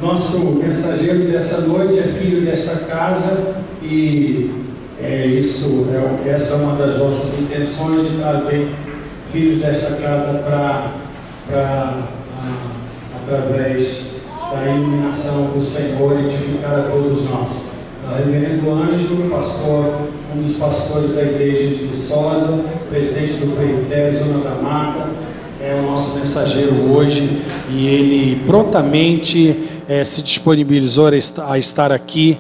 Nosso mensageiro dessa noite é filho desta casa e essa é uma das nossas intenções de trazer filhos desta casa através da iluminação do Senhor, edificar a todos nós. Reverendo Ângelo, um dos pastores da igreja de Viçosa, presidente do Presbitério Zona da Mata, é o nosso mensageiro hoje e ele prontamente se disponibilizou a estar aqui,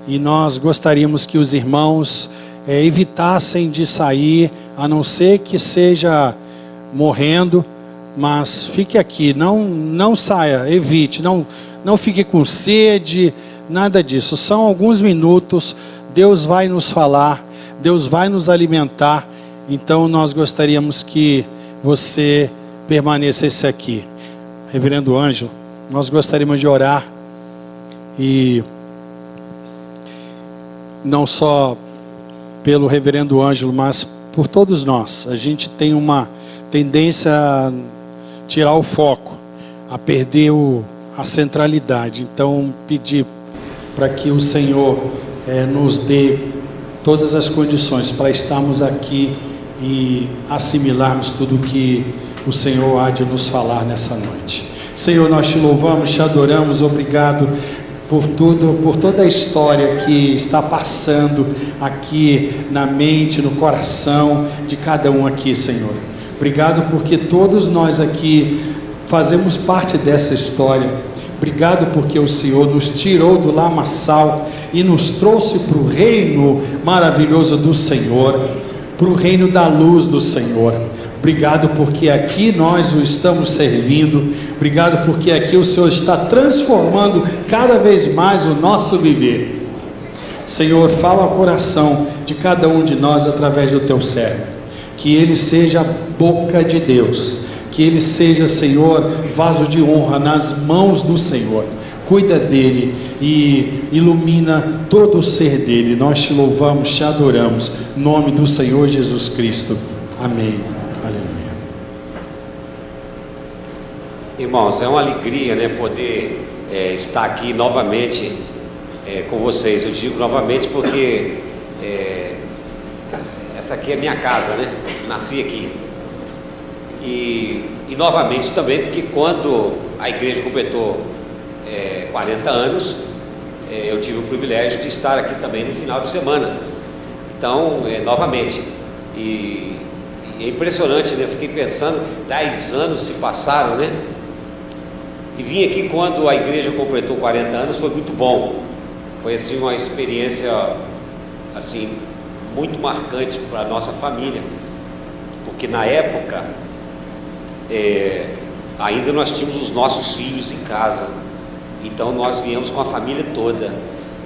e nós gostaríamos que os irmãos evitassem de sair, a não ser que seja morrendo, mas fique aqui, não saia, evite, não fique com sede, nada disso. São alguns minutos, Deus vai nos falar, Deus vai nos alimentar, então nós gostaríamos que você permanecesse aqui. Reverendo Ângelo, nós gostaríamos de orar, e não só pelo Reverendo Ângelo, mas por todos nós. A gente tem uma tendência a tirar o foco, a perder a centralidade. Então, pedir para que o Senhor nos dê todas as condições para estarmos aqui e assimilarmos tudo que o Senhor há de nos falar nessa noite. Senhor, nós te louvamos, te adoramos, obrigado por tudo, por toda a história que está passando aqui na mente, no coração de cada um aqui, Senhor. Obrigado porque todos nós aqui fazemos parte dessa história. Obrigado porque o Senhor nos tirou do lamaçal e nos trouxe para o reino maravilhoso do Senhor, para o reino da luz do Senhor. Obrigado porque aqui nós o estamos servindo. Obrigado porque aqui o Senhor está transformando cada vez mais o nosso viver. Senhor, fala ao coração de cada um de nós através do teu servo. Que ele seja a boca de Deus. Que ele seja, Senhor, vaso de honra nas mãos do Senhor. Cuida dele e ilumina todo o ser dele. Nós te louvamos, te adoramos. Em nome do Senhor Jesus Cristo. Amém. Aleluia. Irmãos, é uma alegria, poder estar aqui novamente com vocês. Eu digo novamente porque essa aqui é minha casa, Nasci aqui. E novamente também porque quando a igreja completou 40 anos, eu tive o privilégio de estar aqui também no final de semana. Então, novamente. E é impressionante, Eu fiquei pensando, 10 anos se passaram, E vim aqui quando a igreja completou 40 anos, foi muito bom. Foi assim uma experiência assim muito marcante para a nossa família, porque na época ainda nós tínhamos os nossos filhos em casa, então nós viemos com a família toda.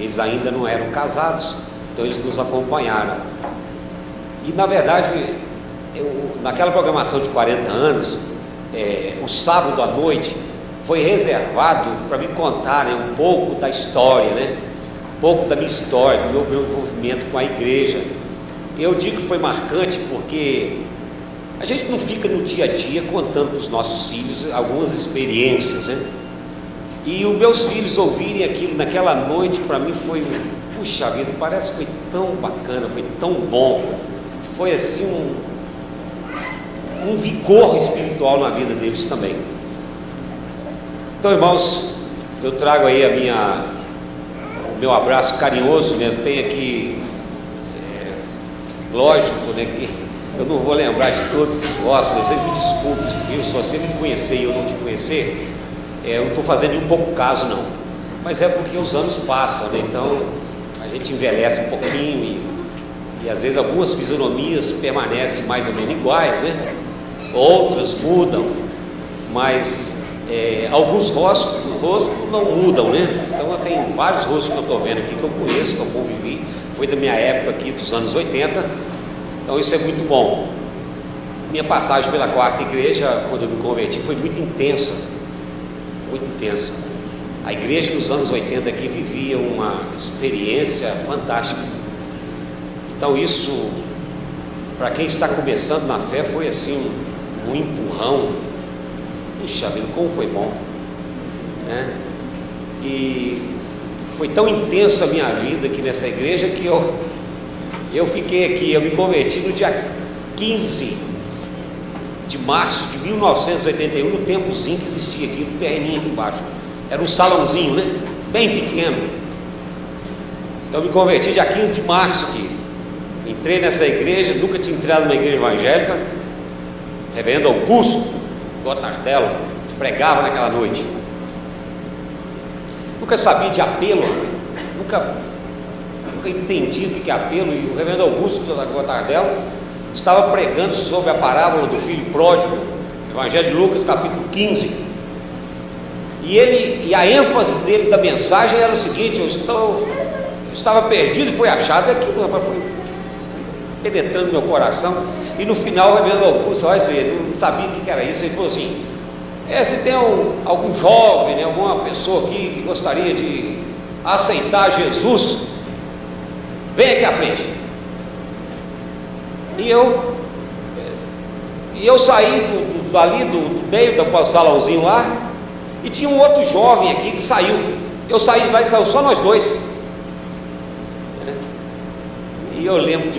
Eles ainda não eram casados, então eles nos acompanharam. E na verdade, naquela programação de 40 anos, o sábado à noite foi reservado para me contar um pouco da história, um pouco da minha história, do meu envolvimento com a igreja. Eu digo que foi marcante porque a gente não fica no dia a dia contando para os nossos filhos algumas experiências, E os meus filhos ouvirem aquilo naquela noite, para mim foi, puxa vida, parece que foi tão bacana, foi tão bom. Foi assim um vigor espiritual na vida deles também. Então, irmãos, eu trago aí o meu abraço carinhoso, Eu tenho aqui, lógico, que eu não vou lembrar de todos os vossos, vocês me desculpem, viu? Se você me conhecer e eu não te conhecer, eu não estou fazendo um pouco caso, não. Mas é porque os anos passam, Então a gente envelhece um pouquinho e às vezes algumas fisionomias permanecem mais ou menos iguais, Outras mudam, mas alguns rostos não mudam, Então tem vários rostos que eu estou vendo aqui que eu conheço, que eu convivi, foi da minha época aqui dos anos 80, então isso é muito bom. Minha passagem pela quarta igreja, quando eu me converti, foi muito intensa, muito intensa. A igreja nos anos 80 aqui vivia uma experiência fantástica. Então isso, para quem está começando na fé, foi assim um empurrão. Puxa vida, como foi bom, E foi tão intensa a minha vida aqui nessa igreja que eu fiquei aqui, eu me converti no dia 15 de março de 1981, no templozinho que existia aqui, no terreninho aqui embaixo. Era um salãozinho, né? Bem pequeno. Então eu me converti dia 15 de março aqui. Entrei nessa igreja, nunca tinha entrado numa igreja evangélica. Reverendo Augusto Gotardello pregava naquela noite. Nunca sabia de apelo, nunca entendi o que é apelo. E o reverendo Augusto Gotardello estava pregando sobre a parábola do filho pródigo, Evangelho de Lucas, capítulo 15. E a ênfase dele da mensagem era o seguinte: eu estava perdido e fui achado. E aquilo, rapaz, foi penetrando no meu coração. E no final o reverendo Augusto, não sabia o que era isso. Ele falou assim: se tem algum jovem, né, alguma pessoa aqui que gostaria de aceitar Jesus, vem aqui à frente. E eu saí dali do meio do salãozinho lá, e tinha um outro jovem aqui que saiu. Eu saí de lá e saiu só nós dois. E eu lembro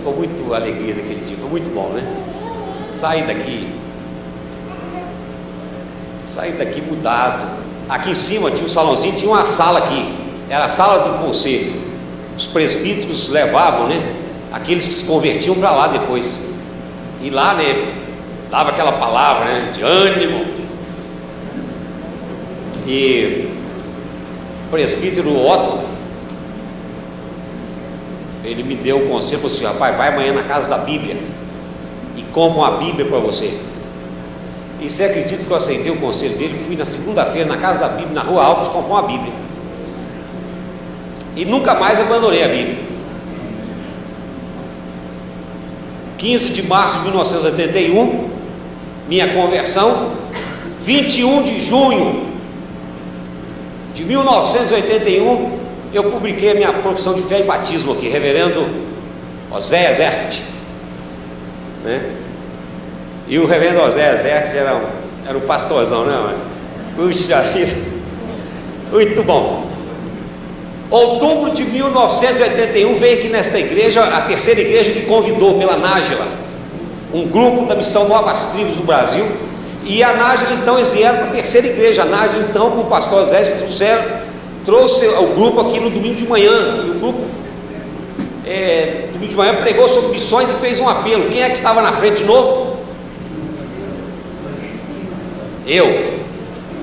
com muita alegria daquele dia, foi muito bom, né? Saí daqui mudado. Aqui em cima tinha um salãozinho, tinha uma sala aqui, era a sala do conselho. Os presbíteros levavam, né, aqueles que se convertiam para lá depois. E lá, né, dava aquela palavra, né, de ânimo. E o presbítero Otto, ele me deu um conselho, falou assim: rapaz, vai amanhã na casa da Bíblia e compra uma Bíblia para você. E você acredita que eu aceitei o conselho dele? Fui na segunda-feira na casa da Bíblia, na Rua Alves, comprar uma Bíblia. E nunca mais abandonei a Bíblia. 15 de março de 1981, minha conversão. 21 de junho de 1981, eu publiquei a minha profissão de fé e batismo aqui, reverendo Oséias Erckert, né? E o reverendo Oséias Erckert era um pastorzão, né? Puxa vida, muito bom. Outubro de 1981, veio aqui nesta igreja, a terceira igreja que convidou pela Nájila, um grupo da missão Novas Tribos do Brasil. E a Nájila, então, eles vieram para a terceira igreja. A Nájila, então, com o pastor Oséias, trouxe o grupo aqui no domingo de manhã. E o grupo, domingo de manhã, pregou sobre missões e fez um apelo. Quem é que estava na frente de novo? Eu,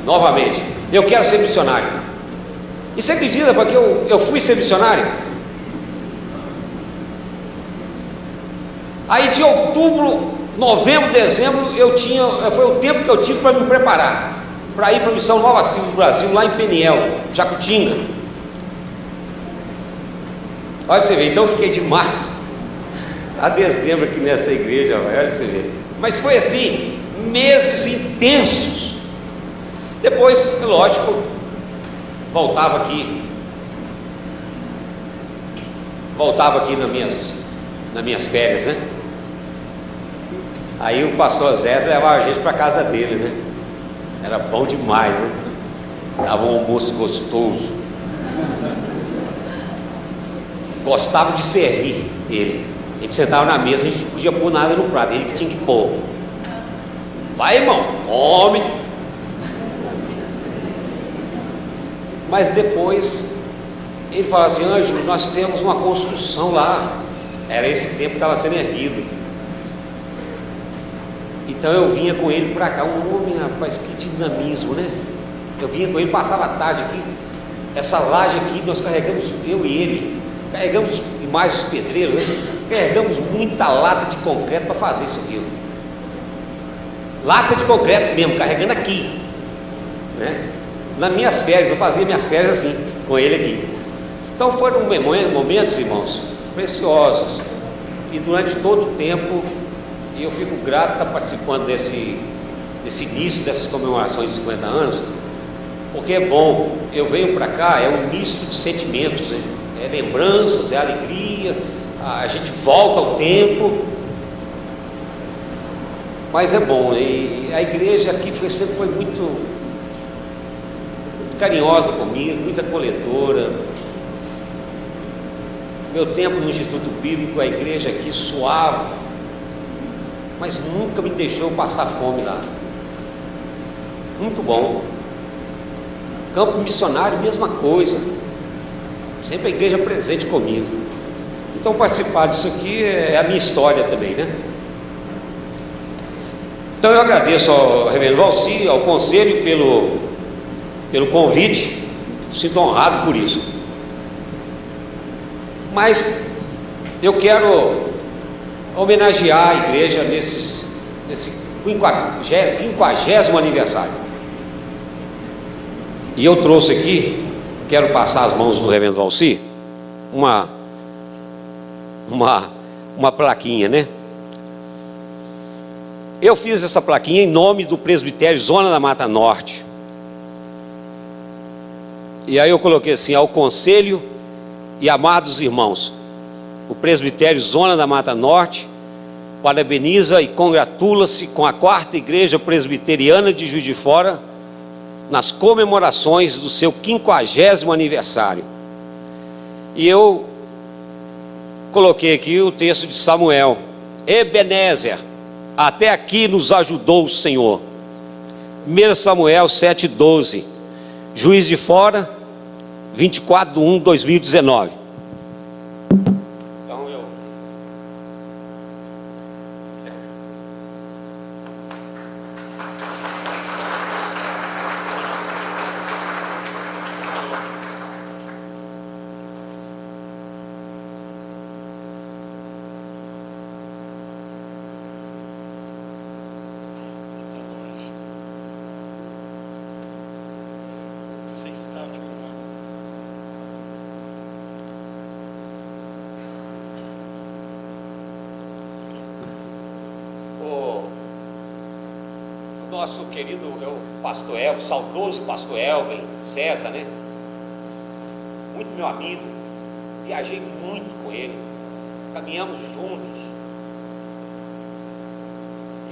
novamente. Eu quero ser missionário. E você acredita, porque eu fui ser missionário? Aí de outubro, novembro, dezembro, foi o tempo que eu tive para me preparar para ir para a missão Novas Tribos do Brasil, lá em Peniel, Jacutinga. Olha para você ver, então eu fiquei de março a dezembro aqui nessa igreja, olha para você ver. Mas foi assim, meses intensos. Depois, lógico, voltava aqui nas minhas férias, né? Aí o pastor Zé levava a gente para a casa dele, né? Era bom demais, né? Dava um almoço gostoso. Gostava de servir ele. A gente sentava na mesa, a gente não podia pôr nada no prato, ele que tinha que pôr. Vai, irmão, come. Mas depois ele falava assim: Ângelo, nós temos uma construção lá. Era esse tempo que estava sendo erguido. Então eu vinha com ele para cá. Um homem, rapaz, que dinamismo, né? Eu vinha com ele, passava a tarde aqui. Essa laje aqui, nós carregamos, eu e ele, carregamos, e mais os pedreiros, né? Carregamos muita lata de concreto para fazer isso aqui. Lata de concreto mesmo, carregando aqui, né? Nas minhas férias, eu fazia minhas férias assim, com ele aqui. Então foram momentos, irmãos, preciosos. E durante todo o tempo, eu fico grato de estar participando desse início dessas comemorações de 50 anos, porque é bom. Eu venho para cá, é um misto de sentimentos, né? É lembranças, é alegria, a gente volta ao tempo, mas é bom. E a igreja aqui sempre foi muito carinhosa comigo, muito acolhedora. Meu tempo no Instituto Bíblico, a igreja aqui suave, mas nunca me deixou passar fome lá. Muito bom. Campo missionário, mesma coisa. Sempre a igreja presente comigo. Então participar disso aqui é a minha história também, né? Então eu agradeço ao reverendo Valci, ao conselho pelo convite. Sinto honrado por isso. Mas eu quero homenagear a igreja nesse 50º aniversário. E eu trouxe aqui, quero passar as mãos do reverendo Valci, uma plaquinha, né? Eu fiz essa plaquinha em nome do presbitério Zona da Mata Norte. E aí eu coloquei assim: ao conselho e amados irmãos, o presbitério Zona da Mata Norte parabeniza e congratula-se com a 4ª Igreja Presbiteriana de Juiz de Fora nas comemorações do seu 50º aniversário. E eu coloquei aqui o texto de Samuel: Ebenezer, até aqui nos ajudou o Senhor. 1 Samuel 7,12. Juiz de Fora, 24/1/2019. Então eu... Nosso querido pastor Elvin, saudoso pastor Elvin César, né? Muito meu amigo, viajei muito com ele, caminhamos juntos.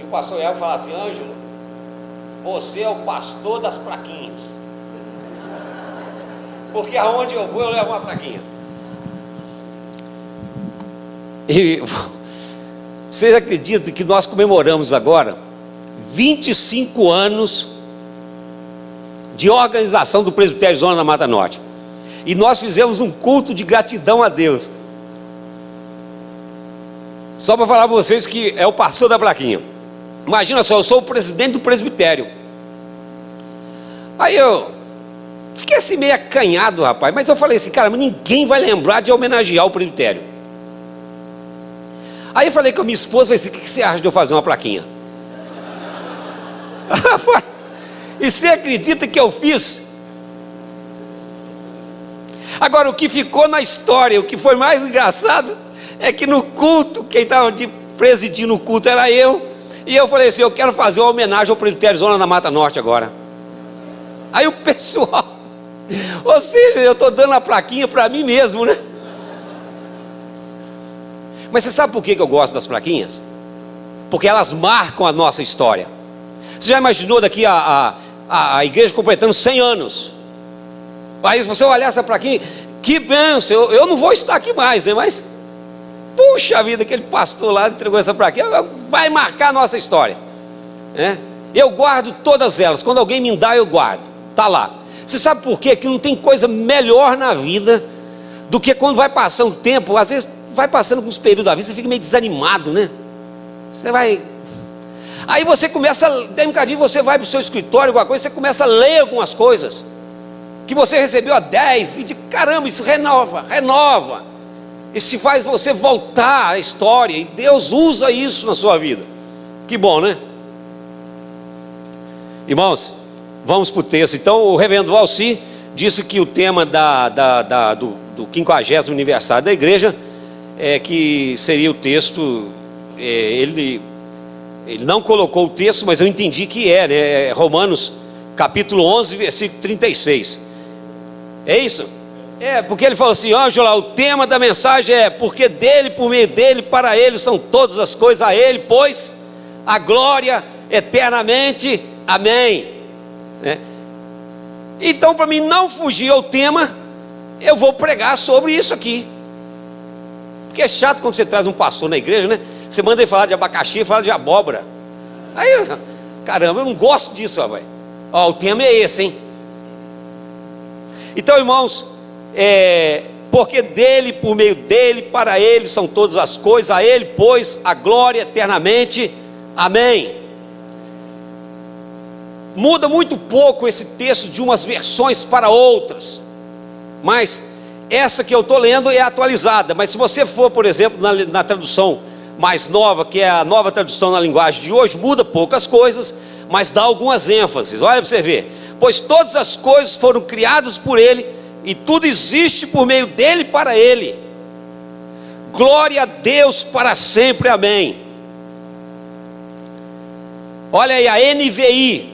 E o pastor Elvin fala assim: Ângelo, você é o pastor das plaquinhas, porque aonde eu vou eu levo uma plaquinha. E vocês acreditam que nós comemoramos agora 25 anos de organização do presbitério Zona da Mata Norte, e nós fizemos um culto de gratidão a Deus. Só para falar para vocês que é o pastor da plaquinha. Imagina só, eu sou o presidente do presbitério. Aí eu fiquei assim meio acanhado, rapaz, mas eu falei assim: cara, ninguém vai lembrar de homenagear o presbitério. Aí eu falei com a minha esposa, falei assim: o que você acha de eu fazer uma plaquinha? E você acredita que eu fiz? Agora, o que ficou na história, o que foi mais engraçado, é que no culto, quem estava presidindo o culto era eu. E eu falei assim: eu quero fazer uma homenagem ao presbitério Zona da Mata Norte agora. Aí o pessoal, ou seja, eu estou dando a plaquinha para mim mesmo, né? Mas você sabe por que eu gosto das plaquinhas? Porque elas marcam a nossa história. Você já imaginou daqui a igreja completando 100 anos? Aí você olhar essa plaquinha, que bênção, eu não vou estar aqui mais, né? Mas, puxa vida, aquele pastor lá entregou essa plaquinha, vai marcar a nossa história, né? Eu guardo todas elas, quando alguém me dá eu guardo, está lá. Você sabe por quê? Que não tem coisa melhor na vida do que quando vai passando o tempo. Às vezes vai passando alguns períodos da vida, você fica meio desanimado, né? Você vai... Aí você começa, tem um bocadinho, você vai para o seu escritório, alguma coisa, você começa a ler algumas coisas que você recebeu há 10, 20, caramba, isso renova, isso faz você voltar à história, e Deus usa isso na sua vida. Que bom, né? Irmãos, vamos para o texto. Então o reverendo Valci disse que o tema do 50º aniversário da igreja que seria o texto, ele não colocou o texto, mas eu entendi que né? Romanos capítulo 11, versículo 36. É isso? Porque ele falou assim: Ângela, o tema da mensagem é: porque dele, por meio dele, para ele são todas as coisas, a ele, pois, a glória eternamente, amém. Então, para mim não fugir ao tema, eu vou pregar sobre isso aqui. Porque é chato quando você traz um pastor na igreja, né? Você manda ele falar de abacaxi e fala de abóbora. Aí, caramba, eu não gosto disso, rapaz. Ó, o tema é esse, hein? Então, irmãos, porque dele, por meio dele, para ele são todas as coisas, a ele, pois, a glória eternamente. Amém. Muda muito pouco esse texto de umas versões para outras, mas essa que eu estou lendo é atualizada. Mas se você for, por exemplo, na tradução mais nova, que é a nova tradução na linguagem de hoje, muda poucas coisas, mas dá algumas ênfases. Olha para você ver: pois todas as coisas foram criadas por ele, e tudo existe por meio dele e para ele. Glória a Deus para sempre, amém. Olha aí a NVI,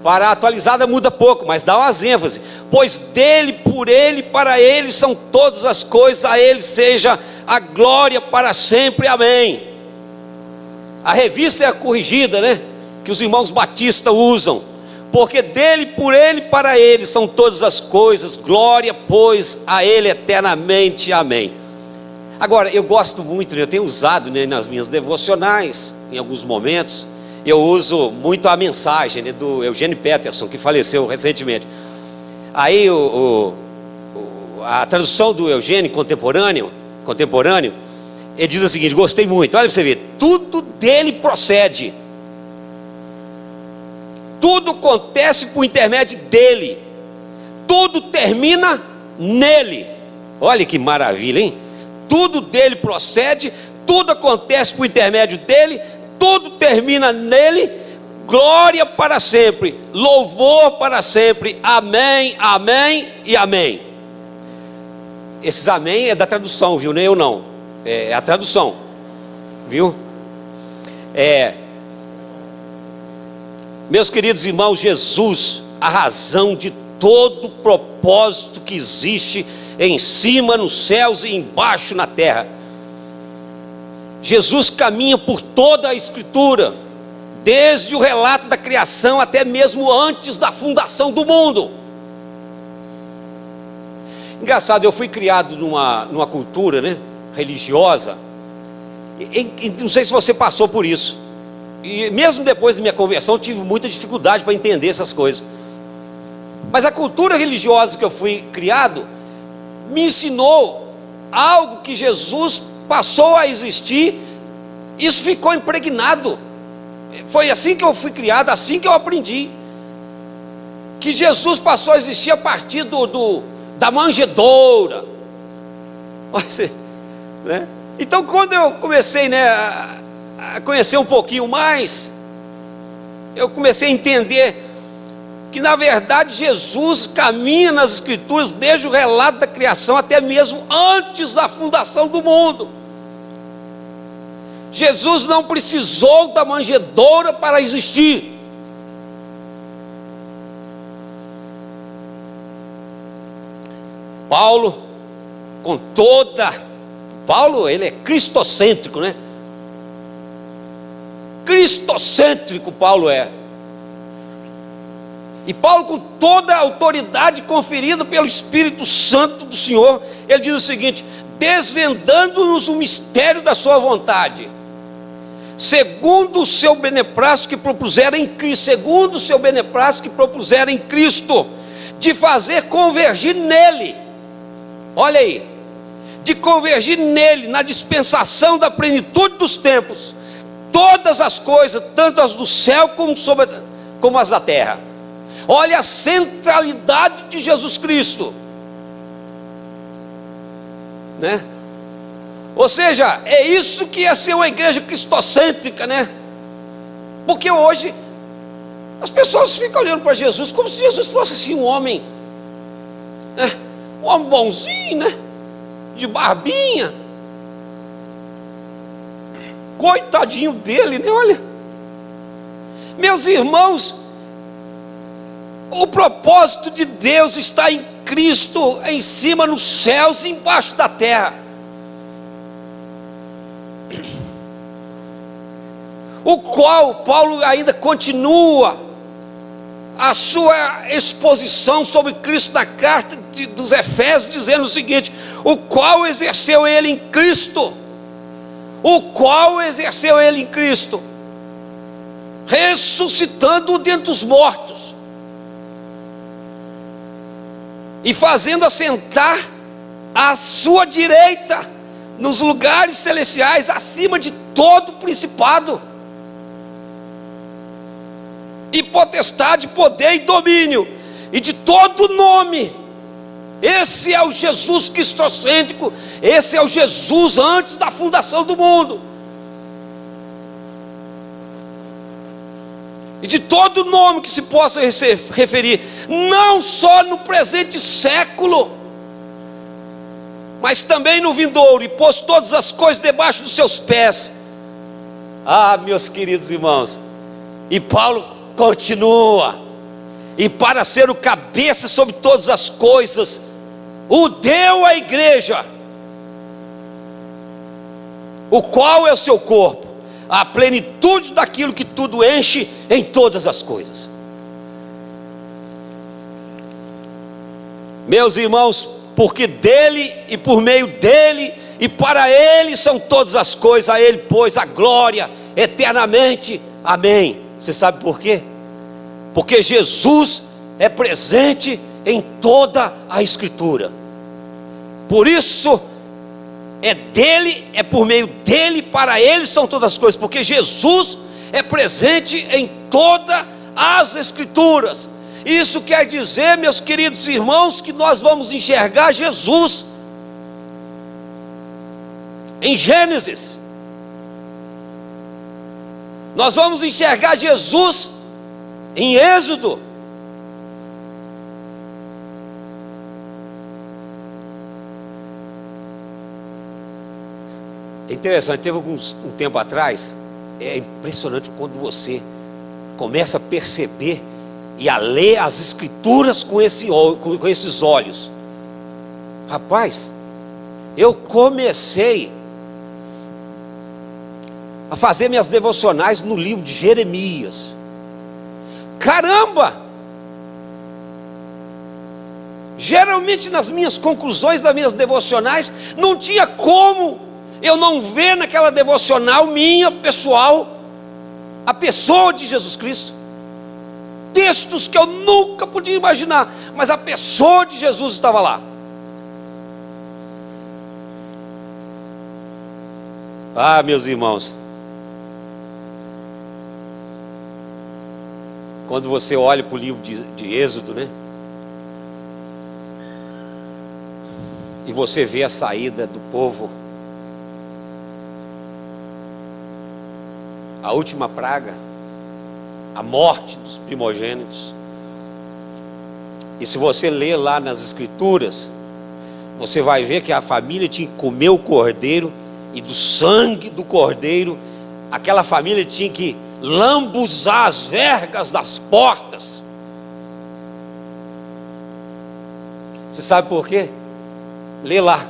para a atualizada muda pouco, mas dá umas ênfases. Pois dele, por ele, para ele são todas as coisas, a ele seja a glória para sempre, amém. A revista é a corrigida, né? Que os irmãos batistas usam. Porque dele, por ele, para ele são todas as coisas, glória, pois, a ele eternamente, amém. Agora, eu gosto muito, eu tenho usado, né, nas minhas devocionais, em alguns momentos, eu uso muito a mensagem, né, do Eugênio Peterson, que faleceu recentemente. Aí a tradução do Eugênio contemporâneo, ele diz o seguinte: gostei muito, olha para você ver, tudo dele procede, tudo acontece por intermédio dele, tudo termina nele. Olha que maravilha, hein? Tudo dele procede, tudo acontece por intermédio dele, tudo termina nele. Glória para sempre, louvor para sempre, amém, amém e amém. Esses amém é da tradução, viu? Nem eu não, é a tradução, viu? Meus queridos irmãos, Jesus, a razão de todo o propósito que existe em cima nos céus e embaixo na terra. Jesus caminha por toda a Escritura, desde o relato da criação até mesmo antes da fundação do mundo. Engraçado, eu fui criado numa cultura, né, religiosa, e não sei se você passou por isso, e mesmo depois da minha conversão tive muita dificuldade para entender essas coisas, mas a cultura religiosa que eu fui criado me ensinou algo que Jesus passou a existir. Isso ficou impregnado. Foi assim que eu fui criado, assim que eu aprendi, que Jesus passou a existir a partir da manjedoura, né? Então, quando eu comecei, né, a conhecer um pouquinho mais, eu comecei a entender que na verdade Jesus caminha nas Escrituras desde o relato da criação até mesmo antes da fundação do mundo. Jesus não precisou da manjedoura para existir. Paulo, Paulo, ele é cristocêntrico, né? Cristocêntrico Paulo é. E Paulo, com toda a autoridade conferida pelo Espírito Santo do Senhor, ele diz o seguinte: desvendando-nos o mistério da sua vontade, segundo o seu beneplácito que propuseram em Cristo, de fazer convergir nele, olha aí, de convergir nele, na dispensação da plenitude dos tempos, todas as coisas, tanto as do céu como as da terra. Olha a centralidade de Jesus Cristo, né? Ou seja, é isso que é ser uma igreja cristocêntrica, né? Porque hoje as pessoas ficam olhando para Jesus como se Jesus fosse assim um homem, né? Um homem bonzinho, né? De barbinha. Coitadinho dele, né? Olha, meus irmãos, o propósito de Deus está em Cristo, em cima nos céus e embaixo da terra, o qual Paulo ainda continua a sua exposição sobre Cristo na carta dos Efésios, dizendo o seguinte: o qual exerceu ele em Cristo, ressuscitando-o dentre os mortos, e fazendo assentar à sua direita, nos lugares celestiais, acima de todo principado, e potestade, poder e domínio, e de todo nome. Esse é o Jesus cristocêntrico, esse é o Jesus antes da fundação do mundo. E de todo nome que se possa referir, não só no presente século, mas também no vindouro, e pôs todas as coisas debaixo dos seus pés. Ah, meus queridos irmãos, e Paulo continua: e para ser o cabeça sobre todas as coisas, o deu à igreja, o qual é o seu corpo, a plenitude daquilo que tudo enche em todas as coisas. Meus irmãos, porque dele e por meio dele e para ele são todas as coisas, a ele pois a glória eternamente, amém. Você sabe por quê? Porque Jesus é presente em toda a Escritura. Por isso é dele, é por meio dele, para ele são todas as coisas, porque Jesus é presente em todas as Escrituras. Isso quer dizer, meus queridos irmãos, que nós vamos enxergar Jesus em Gênesis, nós vamos enxergar Jesus em Êxodo, é interessante, teve um tempo atrás, é impressionante quando você começa a perceber e a ler as Escrituras com esses olhos. Rapaz, eu comecei a fazer minhas devocionais no livro de Jeremias. Caramba! Geralmente nas minhas conclusões das minhas devocionais, não tinha como eu não ver naquela devocional minha, pessoal, a pessoa de Jesus Cristo. Textos que eu nunca podia imaginar, mas a pessoa de Jesus estava lá. Ah, meus irmãos, quando você olha para o livro de Êxodo, né? E você vê a saída do povo, a última praga, a morte dos primogênitos. E se você ler lá nas Escrituras, você vai ver que a família tinha que comer o cordeiro, e do sangue do cordeiro, aquela família tinha que lambuzar as vergas das portas. Você sabe por quê? Lê lá.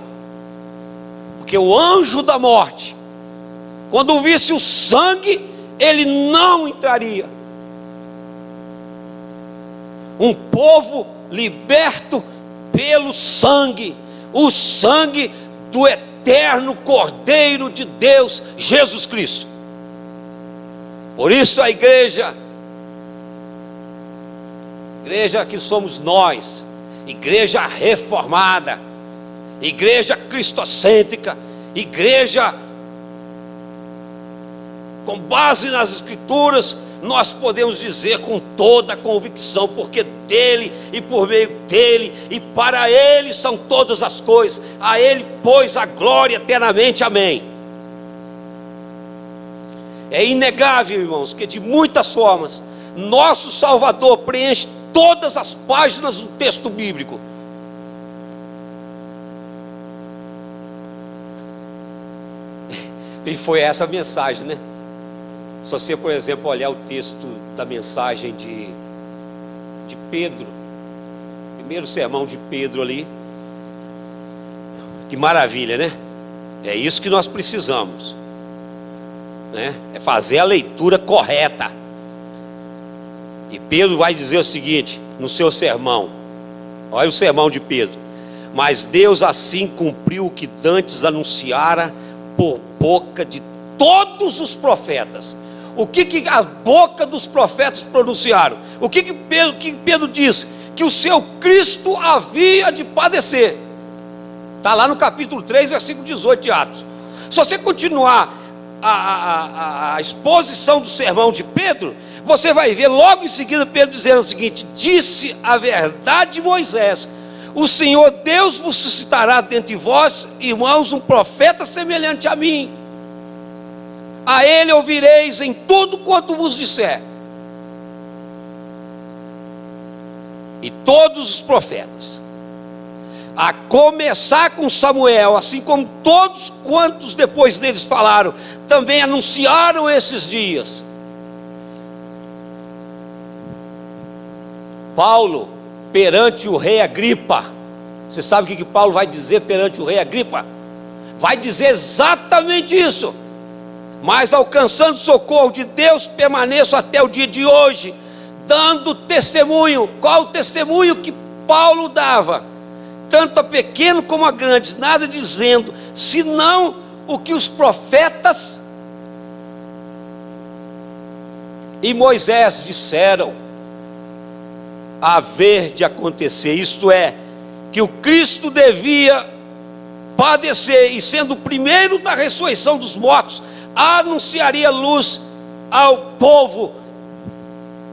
Porque o anjo da morte, quando visse o sangue, ele não entraria. Um povo liberto pelo sangue, o sangue do eterno Cordeiro de Deus, Jesus Cristo. Por isso a igreja que somos nós, igreja reformada, igreja cristocêntrica, igreja com base nas Escrituras, nós podemos dizer com toda a convicção, porque dele e por meio dele e para ele são todas as coisas, a ele pois a glória eternamente, amém. É inegável, irmãos, que de muitas formas nosso Salvador preenche todas as páginas do texto bíblico. E foi essa a mensagem, né? Se você, por exemplo, olhar o texto da mensagem de Pedro, primeiro sermão de Pedro ali, que maravilha, né? É isso que nós precisamos, né? É fazer a leitura correta. E Pedro vai dizer o seguinte no seu sermão. Olha o sermão de Pedro. Mas Deus assim cumpriu o que dantes anunciara por boca de todos os profetas. O que a boca dos profetas pronunciaram? O que Pedro disse? Que o seu Cristo havia de padecer. Está lá no capítulo 3, versículo 18 de Atos. Se você continuar a exposição do sermão de Pedro, você vai ver logo em seguida Pedro dizendo o seguinte: disse a verdade Moisés, o Senhor Deus vos suscitará dentre vós, irmãos, um profeta semelhante a mim. A ele ouvireis em tudo quanto vos disser. E todos os profetas, a começar com Samuel, assim como todos quantos depois deles falaram, também anunciaram esses dias. Paulo, perante o rei Agripa, você sabe o que Paulo vai dizer perante o rei Agripa? Vai dizer exatamente isso. Mas alcançando socorro de Deus, permaneço até o dia de hoje, dando testemunho. Qual o testemunho que Paulo dava? Tanto a pequeno como a grandes, nada dizendo, senão o que os profetas e Moisés disseram haver de acontecer, isto é, que o Cristo devia padecer, e sendo o primeiro da ressurreição dos mortos, anunciaria luz ao povo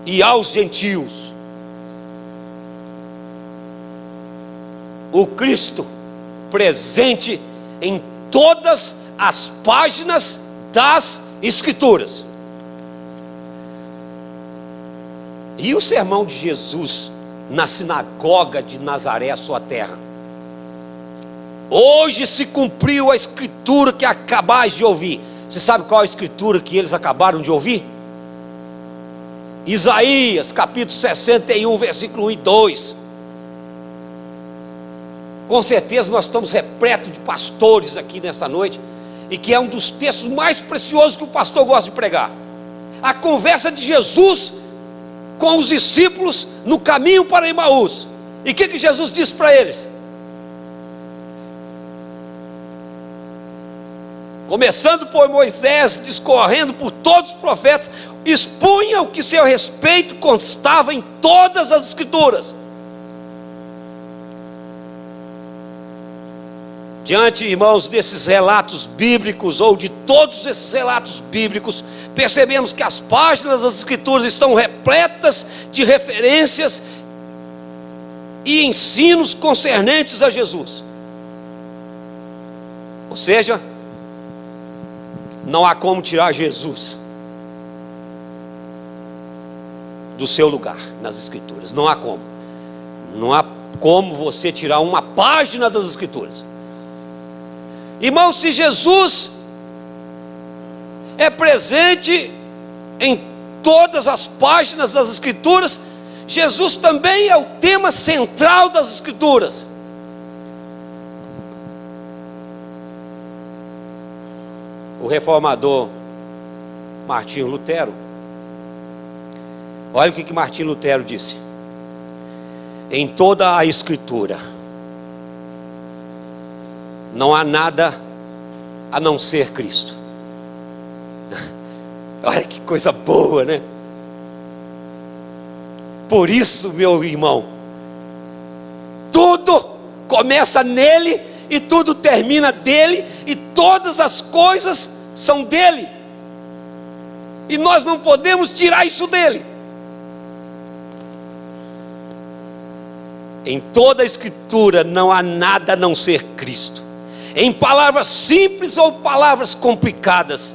e aos gentios. O Cristo presente em todas as páginas das Escrituras. E o sermão de Jesus na sinagoga de Nazaré, a sua terra. Hoje se cumpriu a escritura que acabais de ouvir. Você sabe qual a escritura que eles acabaram de ouvir? Isaías, capítulo 61, versículo 1 e 2. Com certeza nós estamos repletos de pastores aqui nesta noite, e que é um dos textos mais preciosos que o pastor gosta de pregar. A conversa de Jesus com os discípulos no caminho para Emaús. E o que Jesus disse para eles? Começando por Moisés, discorrendo por todos os profetas, expunha o que seu respeito constava em todas as Escrituras. Diante, irmãos, desses relatos bíblicos, ou de todos esses relatos bíblicos, percebemos que as páginas das Escrituras estão repletas de referências e ensinos concernentes a Jesus. Ou seja, não há como tirar Jesus do seu lugar nas Escrituras. Não há como. Não há como você tirar uma página das Escrituras. Irmão, se Jesus é presente em todas as páginas das Escrituras, Jesus também é o tema central das Escrituras. O reformador Martinho Lutero, olha o que Martinho Lutero disse: em toda a Escritura não há nada a não ser Cristo. Olha que coisa boa, né? Por isso, meu irmão, tudo começa nele e tudo termina dele, e todas as coisas são dele, e nós não podemos tirar isso dele. Em toda a Escritura não há nada a não ser Cristo, em palavras simples ou palavras complicadas.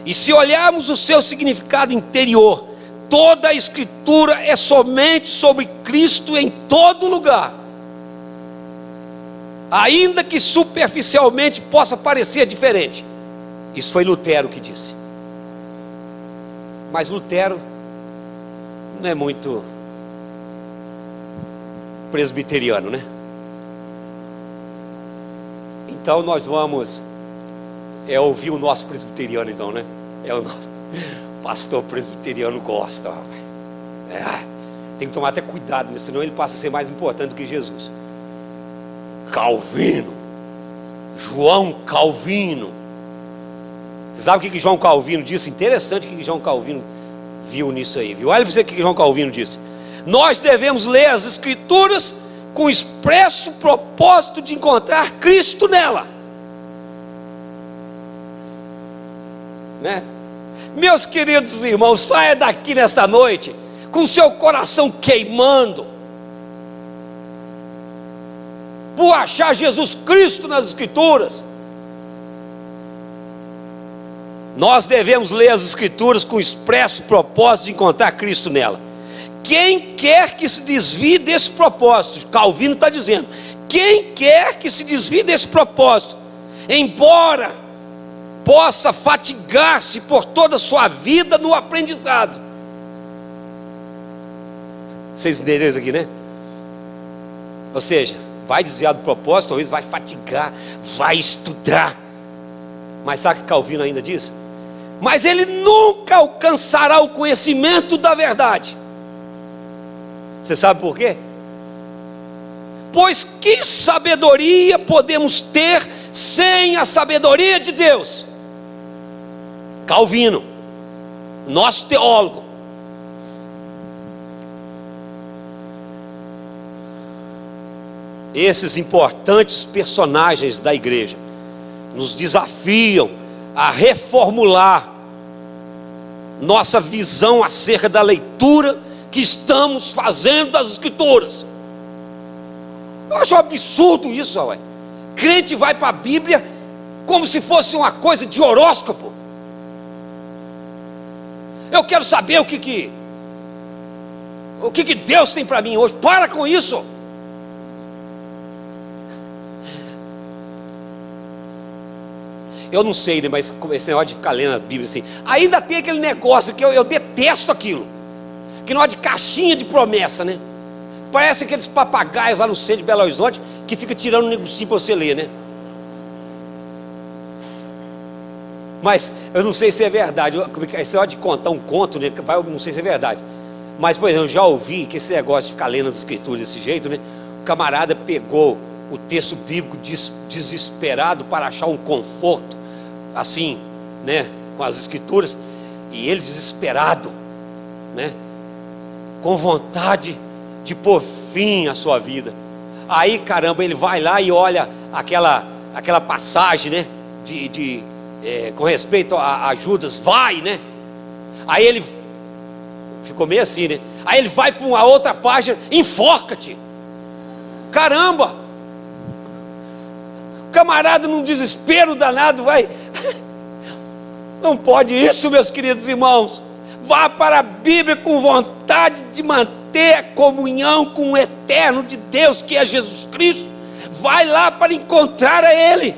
E se olharmos o seu significado interior, toda a Escritura é somente sobre Cristo em todo lugar. Ainda que superficialmente possa parecer diferente. Isso foi Lutero que disse. Mas Lutero não é muito presbiteriano, né? Então nós vamos ouvir o nosso presbiteriano, então, né? O nosso pastor presbiteriano gosta, rapaz. Tem que tomar até cuidado, né? Senão ele passa a ser mais importante do que Jesus. Calvino, João Calvino. Você sabe o que João Calvino disse? Interessante o que João Calvino viu nisso aí, viu? Olha para você o que João Calvino disse: nós devemos ler as Escrituras com o expresso propósito de encontrar Cristo nela, né? Meus queridos irmãos, saia daqui nesta noite com seu coração queimando por achar Jesus Cristo nas Escrituras. Nós devemos ler as Escrituras com o expresso propósito de encontrar Cristo nela. Quem quer que se desvie desse propósito, Calvino está dizendo, quem quer que se desvie desse propósito, embora possa fatigar-se por toda a sua vida no aprendizado. Vocês entenderam isso aqui, né? Ou seja, vai desviar do propósito, talvez vai fatigar, vai estudar. Mas sabe o que Calvino ainda diz? Mas ele nunca alcançará o conhecimento da verdade. Você sabe por quê? Pois que sabedoria podemos ter sem a sabedoria de Deus? Calvino, nosso teólogo. Esses importantes personagens da igreja nos desafiam a reformular nossa visão acerca da leitura que estamos fazendo das Escrituras. Eu acho um absurdo isso, ué. Crente vai para a Bíblia como se fosse uma coisa de horóscopo. Eu quero saber o que Deus tem para mim hoje. Para com isso. Eu não sei, né, mas comecei a hora de ficar lendo a Bíblia assim. Ainda tem aquele negócio que eu detesto aquilo. Que não é de caixinha de promessa, né? Parece aqueles papagaios lá no centro de Belo Horizonte que fica tirando um negocinho para você ler, né? Mas eu não sei se é verdade. Esse hora de contar um conto, né? Eu não sei se é verdade. Mas, por exemplo, eu já ouvi que esse negócio de ficar lendo as Escrituras desse jeito, né? O camarada pegou o texto bíblico desesperado para achar um conforto, assim, né? Com as Escrituras. E ele desesperado, né? Com vontade de pôr fim à sua vida. Aí, caramba, ele vai lá e olha aquela passagem, né? Com respeito a Judas, vai, né? Aí ele ficou meio assim, né? Aí ele vai para uma outra página, enforca-te. Caramba! O camarada num desespero danado vai. Não pode isso, meus queridos irmãos. Vá para a Bíblia com vontade de manter a comunhão com o eterno de Deus, que é Jesus Cristo. Vai lá para encontrar a Ele.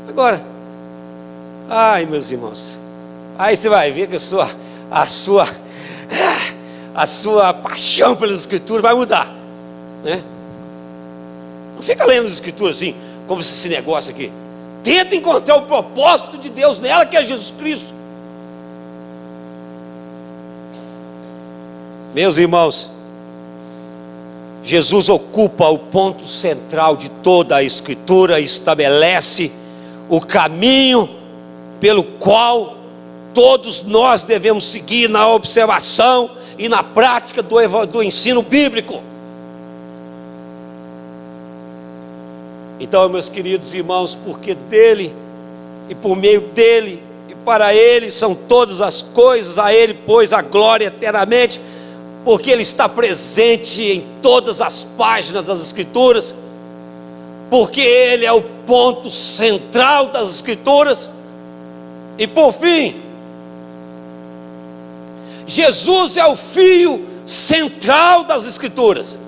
Agora, ai, meus irmãos, aí você vai ver que a sua paixão pelas Escrituras vai mudar, né? Não fica lendo as Escrituras assim, como esse negócio aqui. Tenta encontrar o propósito de Deus nela, que é Jesus Cristo. Meus irmãos, Jesus ocupa o ponto central de toda a Escritura e estabelece o caminho pelo qual todos nós devemos seguir na observação e na prática do ensino bíblico. Então, meus queridos irmãos, porque dele e por meio dele e para ele são todas as coisas, a ele pois a glória eternamente, porque ele está presente em todas as páginas das Escrituras, porque ele é o ponto central das Escrituras. E por fim, Jesus é o fio central das Escrituras.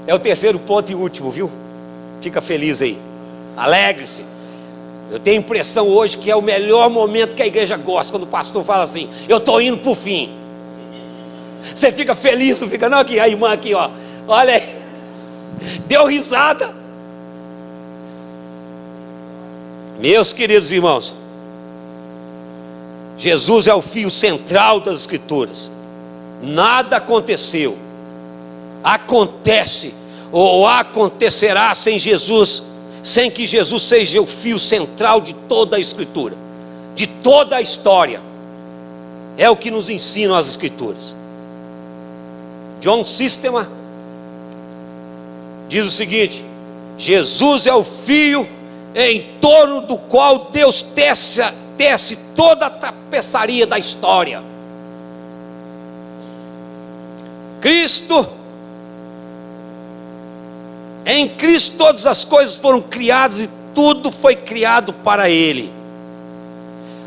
É o terceiro ponto e último, viu? Fica feliz aí, alegre-se. Eu tenho a impressão hoje que é o melhor momento que a igreja gosta, quando o pastor fala assim: eu estou indo para o fim. Você fica feliz, não fica não? Aqui, a irmã aqui, ó, olha aí, deu risada. Meus queridos irmãos, Jesus é o fio central das Escrituras. Nada aconteceu, acontece ou acontecerá sem Jesus, sem que Jesus seja o fio central de toda a Escritura, de toda a história. É o que nos ensinam as Escrituras. John Systema diz o seguinte: Jesus é o fio em torno do qual Deus tece toda a tapeçaria da história. Cristo, em Cristo todas as coisas foram criadas e tudo foi criado para Ele.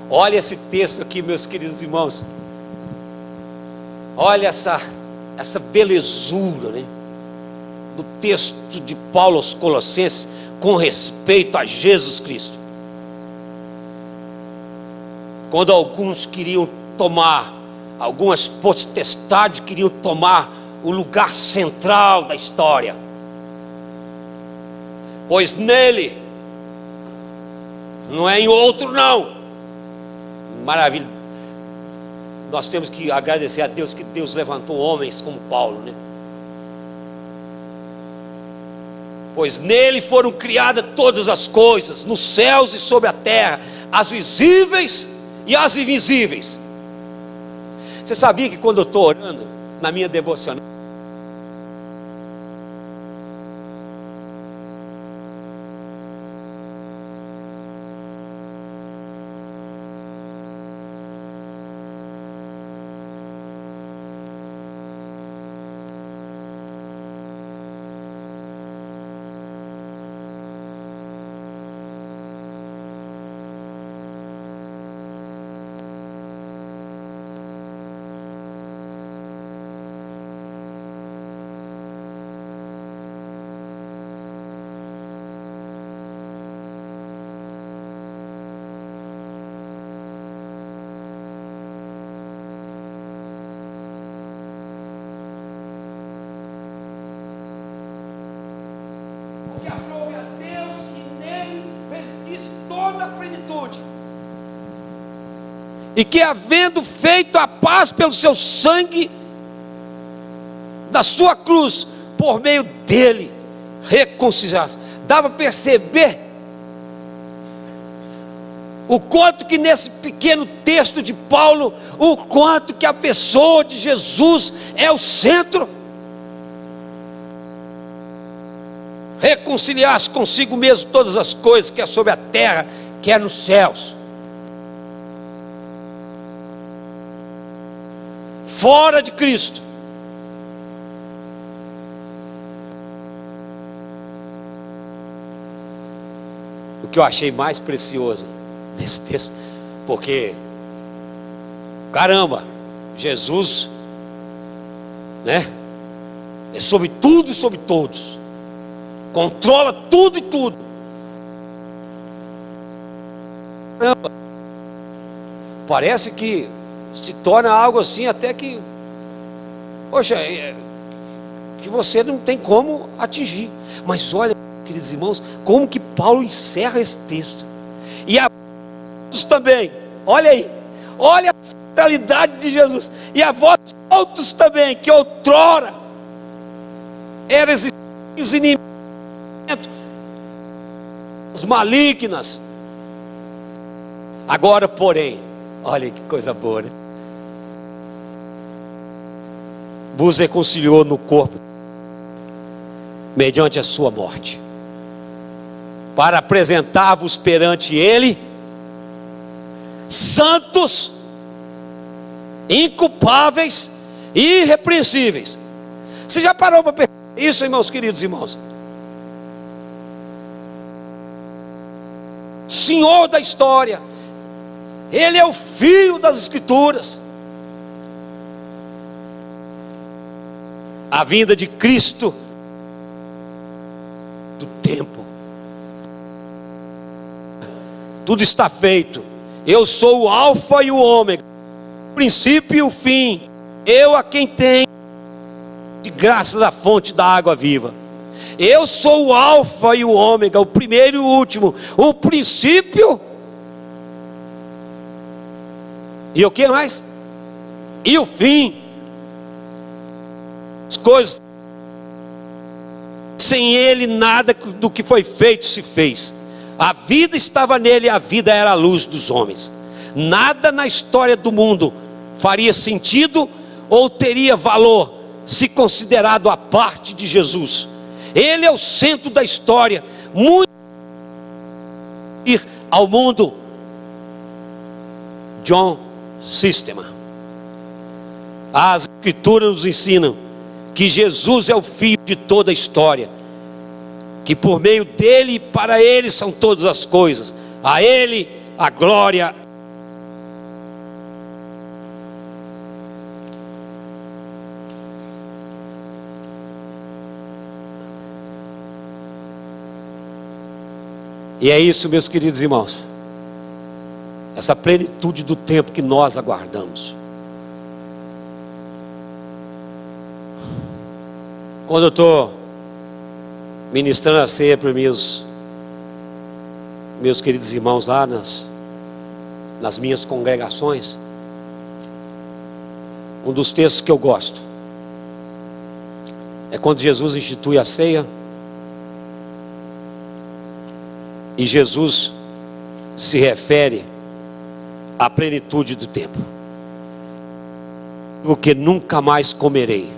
Olha esse texto aqui, meus queridos irmãos. Olha essa belezura, né, do texto de Paulo aos Colossenses com respeito a Jesus Cristo. Quando alguns queriam tomar, algumas potestades queriam tomar o lugar central da história, pois nele, não é em outro não. Maravilha. Nós temos que agradecer a Deus que Deus levantou homens como Paulo, né? Pois nele foram criadas todas as coisas, nos céus e sobre a terra, as visíveis e as invisíveis. Você sabia que quando eu estou orando, na minha devocional, que aprove a Deus que nele residisse toda a plenitude, e que havendo feito a paz pelo seu sangue da sua cruz, por meio dele reconciliasse. Dá para perceber o quanto que nesse pequeno texto de Paulo, o quanto que a pessoa de Jesus é o centro. Reconciliar-se consigo mesmo todas as coisas, quer sobre a terra, quer nos céus. Fora de Cristo, o que eu achei mais precioso nesse texto, porque caramba, Jesus, né, é sobre tudo e sobre todos, controla tudo e tudo. Caramba, parece que se torna algo assim até que, poxa, que você não tem como atingir. Mas olha, queridos irmãos, como que Paulo encerra esse texto. E a vós também, olha aí, olha a centralidade de Jesus. E a vós outros também, que outrora eram os inimigos, os malignas, agora porém, olha que coisa boa, né? Vos reconciliou no corpo, mediante a sua morte, para apresentar-vos perante Ele, santos, inculpáveis e irrepreensíveis. Você já parou para pensar isso, meus queridos irmãos? Senhor da história, Ele é o fio das Escrituras. A vinda de Cristo do tempo, tudo está feito. Eu sou o alfa e o ômega, o princípio e o fim. Eu a quem tenho de graça da fonte da água viva. Eu sou o alfa e o ômega, o primeiro e o último, o princípio e o que mais? E o fim. As coisas, sem ele nada do que foi feito se fez. A vida estava nele e a vida era a luz dos homens. Nada na história do mundo faria sentido ou teria valor se considerado a parte de Jesus. Ele é o centro da história. Muito ir ao mundo. John Systema. As escrituras nos ensinam que Jesus é o fio de toda a história, que por meio dele e para ele são todas as coisas. A ele a glória. E é isso, meus queridos irmãos, essa plenitude do tempo que nós aguardamos. Quando eu estou ministrando a ceia para meus queridos irmãos lá nas minhas congregações, um dos textos que eu gosto é quando Jesus institui a ceia. E Jesus se refere à plenitude do tempo. Porque nunca mais comerei,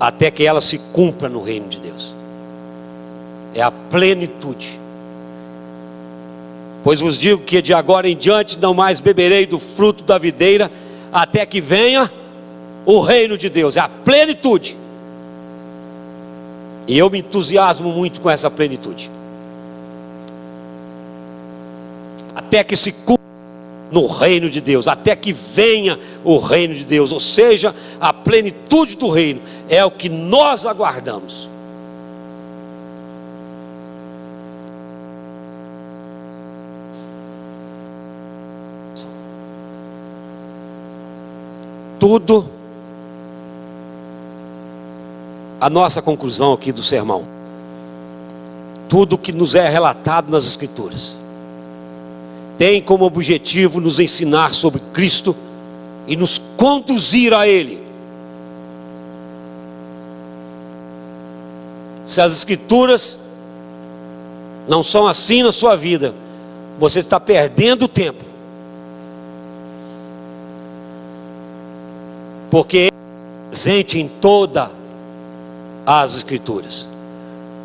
até que ela se cumpra no reino de Deus. É a plenitude. Pois vos digo que de agora em diante não mais beberei do fruto da videira, até que venha o reino de Deus. É a plenitude. E eu me entusiasmo muito com essa plenitude. Até que se cumpra no reino de Deus, até que venha o reino de Deus, ou seja, a plenitude do reino é o que nós aguardamos. Tudo, a nossa conclusão aqui do sermão, tudo que nos é relatado nas Escrituras tem como objetivo nos ensinar sobre Cristo e nos conduzir a Ele. Se as Escrituras não são assim na sua vida, você está perdendo tempo, porque Ele é presente em todas as Escrituras,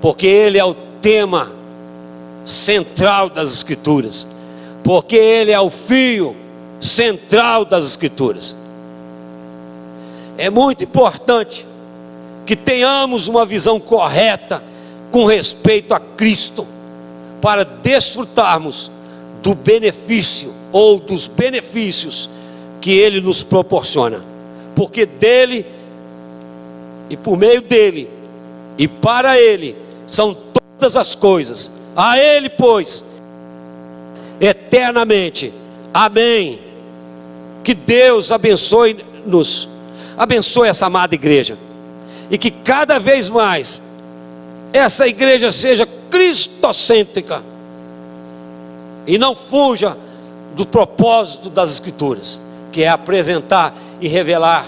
porque Ele é o tema central das Escrituras, porque Ele é o fio central das Escrituras. É muito importante que tenhamos uma visão correta com respeito a Cristo, para desfrutarmos do benefício ou dos benefícios que Ele nos proporciona, porque dele e por meio dele e para Ele são todas as coisas. A Ele, pois, eternamente, amém. Que Deus abençoe-nos, abençoe essa amada igreja, e que cada vez mais essa igreja seja cristocêntrica e não fuja do propósito das Escrituras, que é apresentar e revelar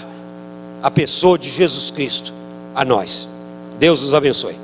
a pessoa de Jesus Cristo a nós. Deus nos abençoe.